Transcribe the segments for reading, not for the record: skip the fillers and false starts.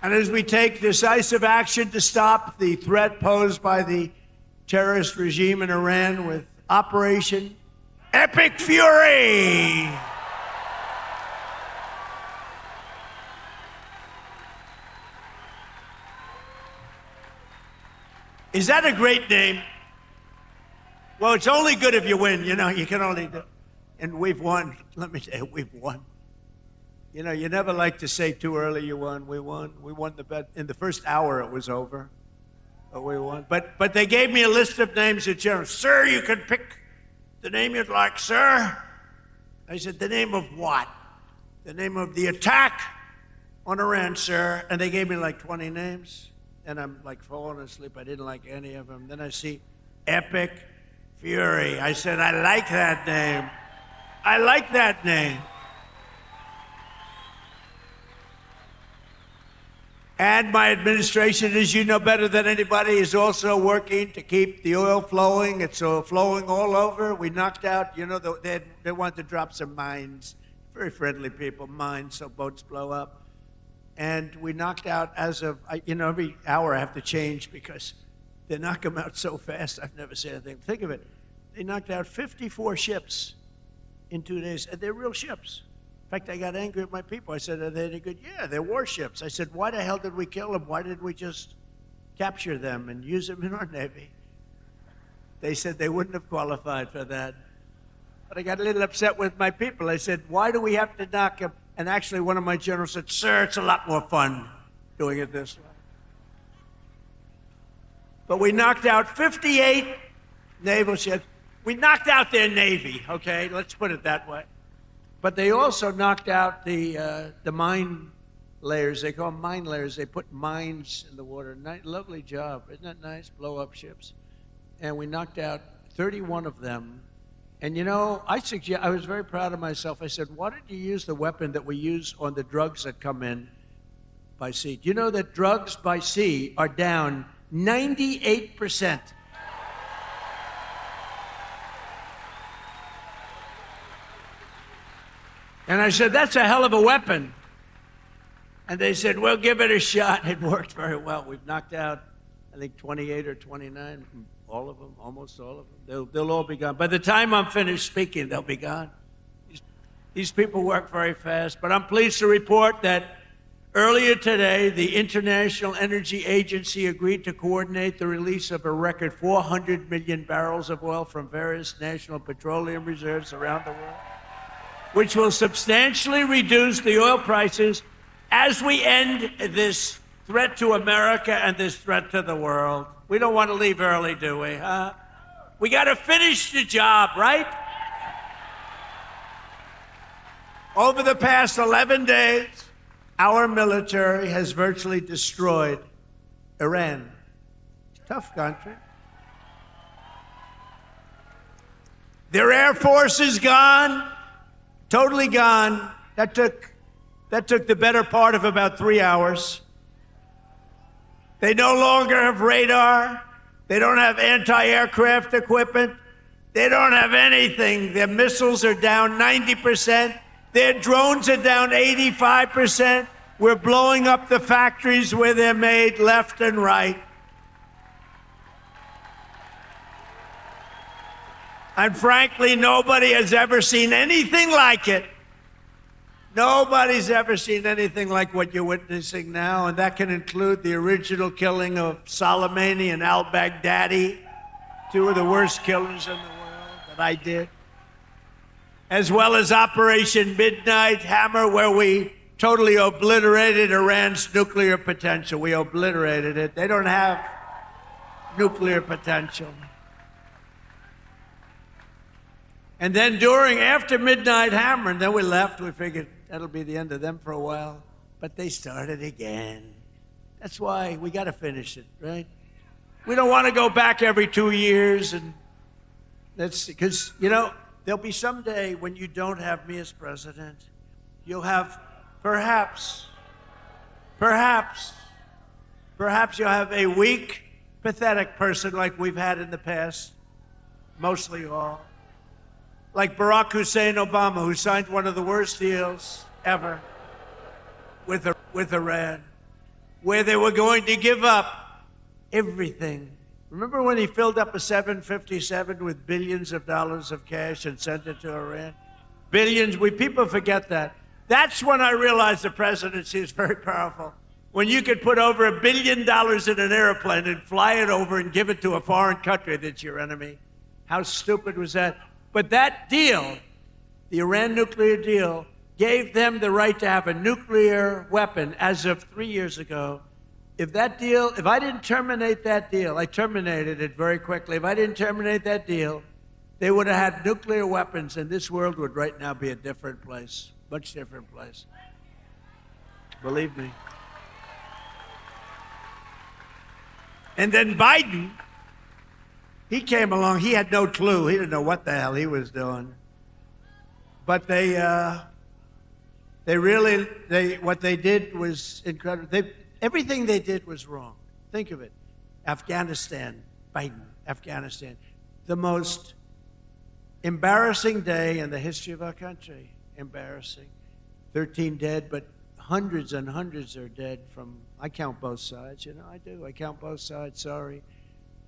And as we take decisive action to stop the threat posed by the terrorist regime in Iran with Operation Epic Fury. Is that a great name? Well, it's only good if you win. You know, you can only do. And we've won. Let me tell you, we've won. You know, you never like to say too early you won. We won. We won the bet. In the first hour, it was over. But we won. But they gave me a list of names at general. Sir, you can pick the name you'd like, sir. I said, the name of what? The name of the attack on Iran, sir. And they gave me like 20 names. And I'm like falling asleep. I didn't like any of them. Then I see Epic Fury. I said, I like that name. I like that name. And my administration, as you know better than anybody, is also working to keep the oil flowing. It's flowing all over. We knocked out, you know, they wanted to drop some mines. Very friendly people, mines, so boats blow up. And we knocked out as of, you know, every hour I have to change because they knock them out so fast. I've never seen anything. Think of it. They knocked out 54 ships in 2 days. And they're real ships. In fact, I got angry at my people. I said, are they any good? Yeah, they're warships. I said, why the hell did we kill them? Why didn't we just capture them and use them in our Navy? They said they wouldn't have qualified for that. But I got a little upset with my people. I said, why do we have to knock them? And actually, one of my generals said, sir, it's a lot more fun doing it this way. But we knocked out 58 naval ships. We knocked out their Navy, okay? Let's put it that way. But they also knocked out the mine layers. They call them mine layers. They put mines in the water. Lovely job. Isn't that nice? Blow up ships. And we knocked out 31 of them. And you know, I was very proud of myself. I said, why didn't you use the weapon that we use on the drugs that come in by sea? Do you know that drugs by sea are down 98%? And I said, that's a hell of a weapon. And they said, well, give it a shot. It worked very well. We've knocked out, I think, 28 or 29. All of them, almost all of them. They'll all be gone. By the time I'm finished speaking, they'll be gone. These people work very fast. But I'm pleased to report that earlier today, the International Energy Agency agreed to coordinate the release of a record 400 million barrels of oil from various national petroleum reserves around the world, which will substantially reduce the oil prices as we end this threat to America and this threat to the world. We don't want to leave early, do we, huh? We got to finish the job, right? Over the past 11 days, our military has virtually destroyed Iran. Tough country. Their air force is gone, totally gone. That took the better part of about 3 hours. They no longer have radar. They don't have anti-aircraft equipment. They don't have anything. Their missiles are down 90%. Their drones are down 85%. We're blowing up the factories where they're made left and right. And frankly, nobody has ever seen anything like it. Nobody's ever seen anything like what you're witnessing now, and that can include the original killing of Soleimani and al-Baghdadi, two of the worst killers in the world that I did, as well as Operation Midnight Hammer, where we totally obliterated Iran's nuclear potential. We obliterated it. They don't have nuclear potential. And then after Midnight Hammer, and then we left, we figured that'll be the end of them for a while. But they started again. That's why we got to finish it, right? We don't want to go back every 2 years. And that's because, you know, there'll be some day when you don't have me as president. You'll have perhaps you'll have a weak, pathetic person like we've had in the past, mostly all. Like Barack Hussein Obama, who signed one of the worst deals ever with Iran. where they were going to give up everything. Remember when he filled up a 757 with billions of dollars of cash and sent it to Iran? Billions. People forget that. That's when I realized the presidency is very powerful. When you could put over $1 billion in an airplane and fly it over and give it to a foreign country that's your enemy. How stupid was that? But that deal, the Iran nuclear deal, gave them the right to have a nuclear weapon as of 3 years ago. If I didn't terminate that deal, I terminated it very quickly. If I didn't terminate that deal, they would have had nuclear weapons, and this world would right now be a different place, much different place. Believe me. And then Biden, he came along. He had no clue. He didn't know what the hell he was doing. But what they did was incredible. Everything they did was wrong. Think of it. Afghanistan, Biden, Afghanistan. The most embarrassing day in the history of our country. Embarrassing. 13 dead, but hundreds and hundreds are dead from, I count both sides, I do. I count both sides, sorry.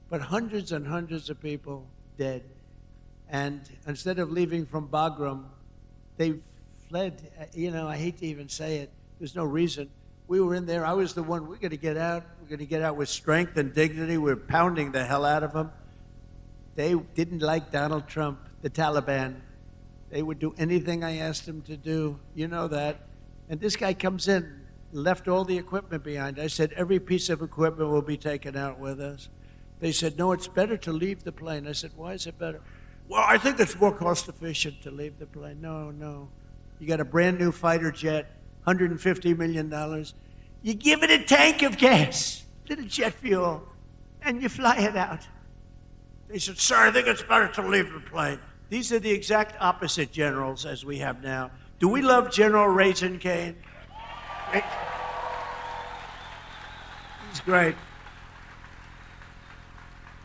But hundreds and hundreds of people dead. And instead of leaving from Bagram, they fled. I hate to even say it. There's no reason. We were in there. I was the one. We're going to get out. We're going to get out with strength and dignity. We're pounding the hell out of them. They didn't like Donald Trump, the Taliban. They would do anything I asked them to do. You know that. And this guy comes in, left all the equipment behind. I said, every piece of equipment will be taken out with us. They said, no, it's better to leave the plane. I said, why is it better? Well, I think it's more cost efficient to leave the plane. No. You got a brand new fighter jet, $150 million. You give it a tank of gas, little jet fuel, and you fly it out. They said, sir, I think it's better to leave the plane. These are the exact opposite generals as we have now. Do we love General Raisin Cane? He's great.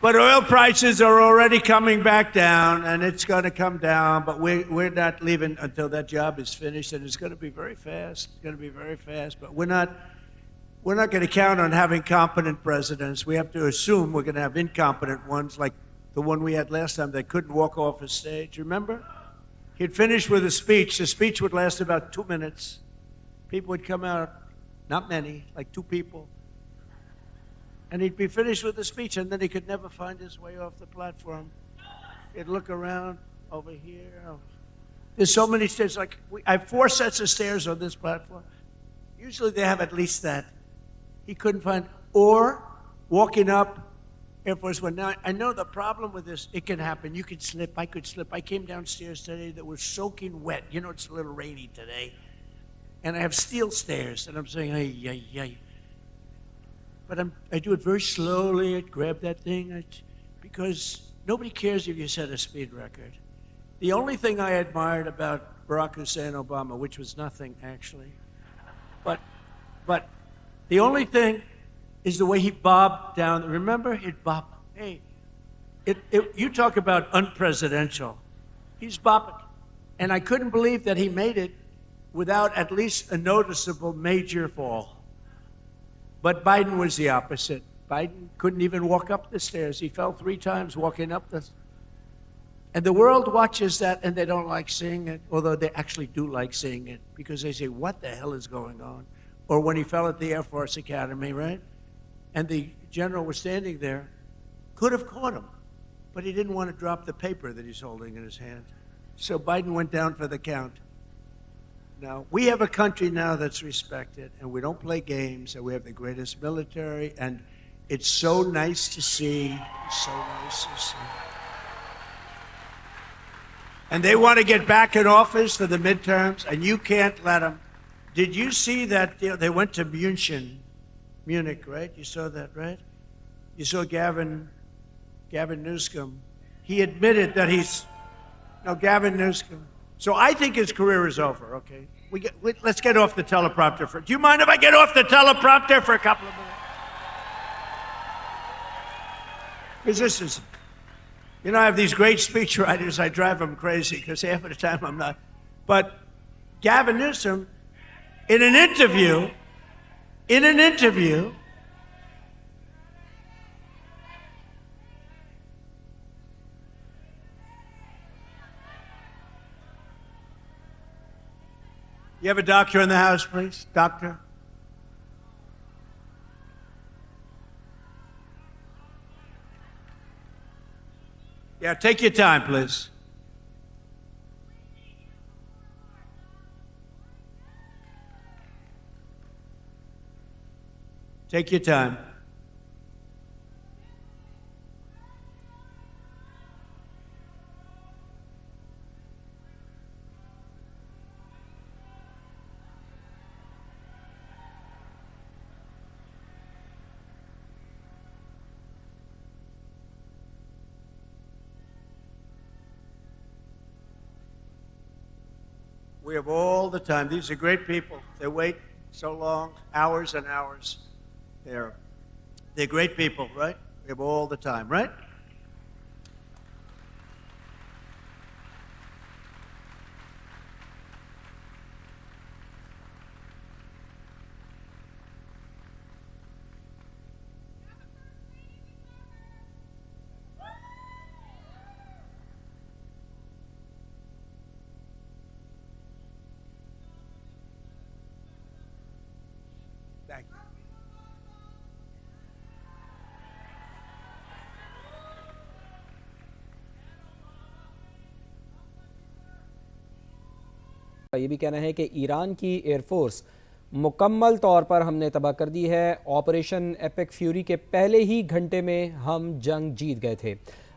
But oil prices are already coming back down, and it's going to come down, but we're not leaving until that job is finished, and it's going to be very fast. It's going to be very fast, but we're not going to count on having competent presidents. We have to assume we're going to have incompetent ones, like the one we had last time that couldn't walk off a stage. Remember? He'd finish with a speech. The speech would last about 2 minutes. People would come out, not many, like 2 people. And he'd be finished with the speech, and then he could never find his way off the platform. He'd look around over here. There's so many stairs. I have 4 sets of stairs on this platform. Usually they have at least that. He couldn't find, or walking up Air Force One. Now, I know the problem with this, it can happen. You could slip. I could slip. I came downstairs today that was soaking wet. It's a little rainy today. And I have steel stairs, and I'm saying, hey. But I do it very slowly. I grab that thing, because nobody cares if you set a speed record. The only thing I admired about Barack Hussein Obama, which was nothing actually, but the only thing is the way he bobbed down. Remember, he'd bob. Hey, you talk about unpresidential. He's bobbing, and I couldn't believe that he made it without at least a noticeable major fall. But Biden was the opposite. Biden couldn't even walk up the stairs. He fell 3 times walking up the. And the world watches that, and they don't like seeing it, although they actually do like seeing it, because they say, what the hell is going on? Or when he fell at the Air Force Academy, right? And the general was standing there, could have caught him, but he didn't want to drop the paper that he's holding in his hand. So Biden went down for the count. Now, we have a country now that's respected, and we don't play games, and we have the greatest military, and it's so nice to see. It's so nice to see. And they want to get back in office for the midterms, and you can't let them. Did you see that they went to Munich, right? You saw that, right? You saw Gavin Newsom. He admitted that Gavin Newsom. So I think his career is over, okay? Let's get off the teleprompter. Do you mind if I get off the teleprompter for a couple of minutes? Because this is, I have these great speechwriters. I drive them crazy because half of the time I'm not. But Gavin Newsom, in an interview, In an interview, you have a doctor in the house, please? Doctor? Yeah, take your time, please. Take your time. We have all the time. These are great people. They wait so long, hours and hours. They're great people, right? We have all the time, right? Thank you. یہ بھی کہنا ہے کہ ایران کی air force مکمل طور پر ہم نے تباہ کر دی ہے. آپریشن ایپک فیوری کے پہلے ہی گھنٹے میں ہم جنگ جیت گئے تھے.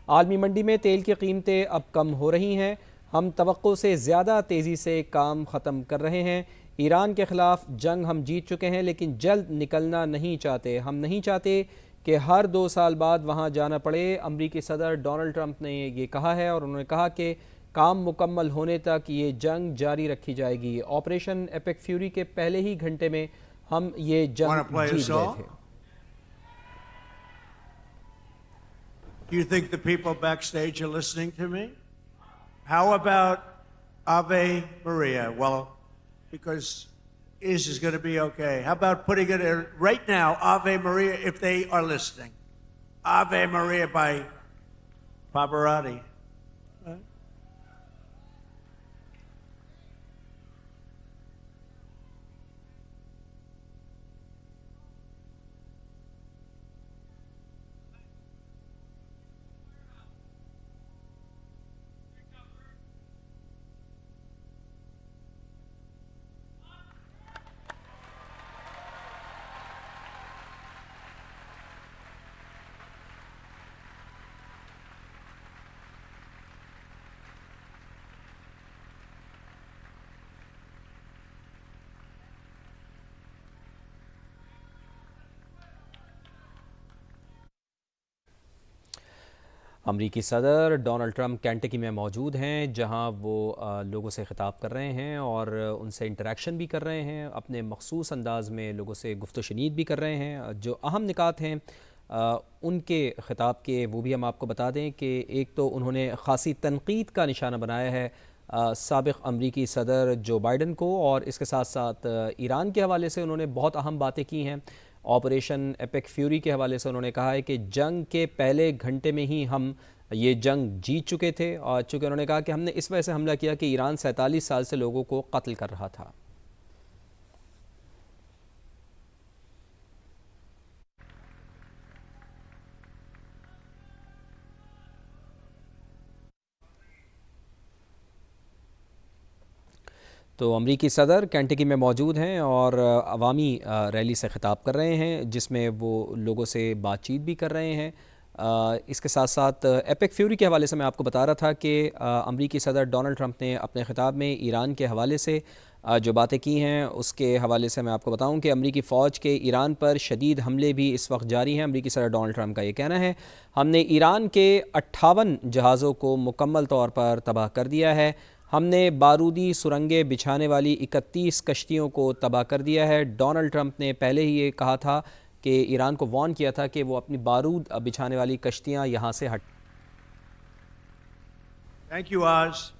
عالمی منڈی میں تیل کی قیمتیں اب کم ہو رہی ہیں. ہم توقع سے زیادہ تیزی سے کام ختم کر رہے ہیں. ایران کے خلاف جنگ ہم جیت چکے ہیں لیکن جلد نکلنا نہیں چاہتے. ہم نہیں چاہتے کہ ہر 2 سال بعد وہاں جانا پڑے. امریکی صدر ڈونلڈ ٹرمپ نے یہ کہا ہے اور انہوں نے کہا کہ کام مکمل ہونے تک یہ جنگ جاری رکھی جائے گی. آپریشن ایپک فیوری کے پہلے ہی گھنٹے میں ہم یہ جنگ جیت گئے تھے. Do you think the people backstage are listening to me? How about Ave Maria? Well, because this is going to be okay. How about putting it in right now, Ave Maria, if they are listening? Ave Maria by Pavarotti. امریکی صدر Donald Trump Kentucky میں موجود ہیں جہاں وہ لوگوں سے خطاب کر رہے ہیں اور ان سے انٹریکشن بھی کر رہے ہیں. اپنے مخصوص انداز میں لوگوں سے گفت و شنید بھی کر رہے ہیں. جو اہم نکات ہیں ان کے خطاب کے وہ بھی ہم آپ کو بتا دیں کہ ایک تو انہوں نے خاصی تنقید کا نشانہ بنایا ہے سابق امریکی صدر جو بائیڈن کو, اور اس کے ساتھ ساتھ ایران کے حوالے سے انہوں نے بہت اہم باتیں کی ہیں. آپریشن ایپک فیوری کے حوالے سے انہوں نے کہا ہے کہ جنگ کے پہلے گھنٹے میں ہی ہم یہ جنگ جیت چکے تھے, اور چونکہ انہوں نے کہا کہ ہم نے اس وجہ سے حملہ کیا کہ ایران 47 سال سے لوگوں کو قتل کر رہا تھا. تو امریکی صدر کینٹکی میں موجود ہیں اور عوامی ریلی سے خطاب کر رہے ہیں جس میں وہ لوگوں سے بات چیت بھی کر رہے ہیں. اس کے ساتھ ساتھ ایپک فیوری کے حوالے سے میں آپ کو بتا رہا تھا کہ امریکی صدر ڈونلڈ ٹرمپ نے اپنے خطاب میں ایران کے حوالے سے جو باتیں کی ہیں اس کے حوالے سے میں آپ کو بتاؤں کہ امریکی فوج کے ایران پر شدید حملے بھی اس وقت جاری ہیں. امریکی صدر ڈونلڈ ٹرمپ کا یہ کہنا ہے ہم نے ایران کے 58 جہازوں کو مکمل طور پر تباہ کر دیا ہے. ہم نے بارودی سرنگیں بچھانے والی 31 کشتیوں کو تباہ کر دیا ہے. ڈونلڈ ٹرمپ نے پہلے ہی یہ کہا تھا کہ ایران کو وارن کیا تھا کہ وہ اپنی بارود بچھانے والی کشتیاں یہاں سے Thank you, Oz.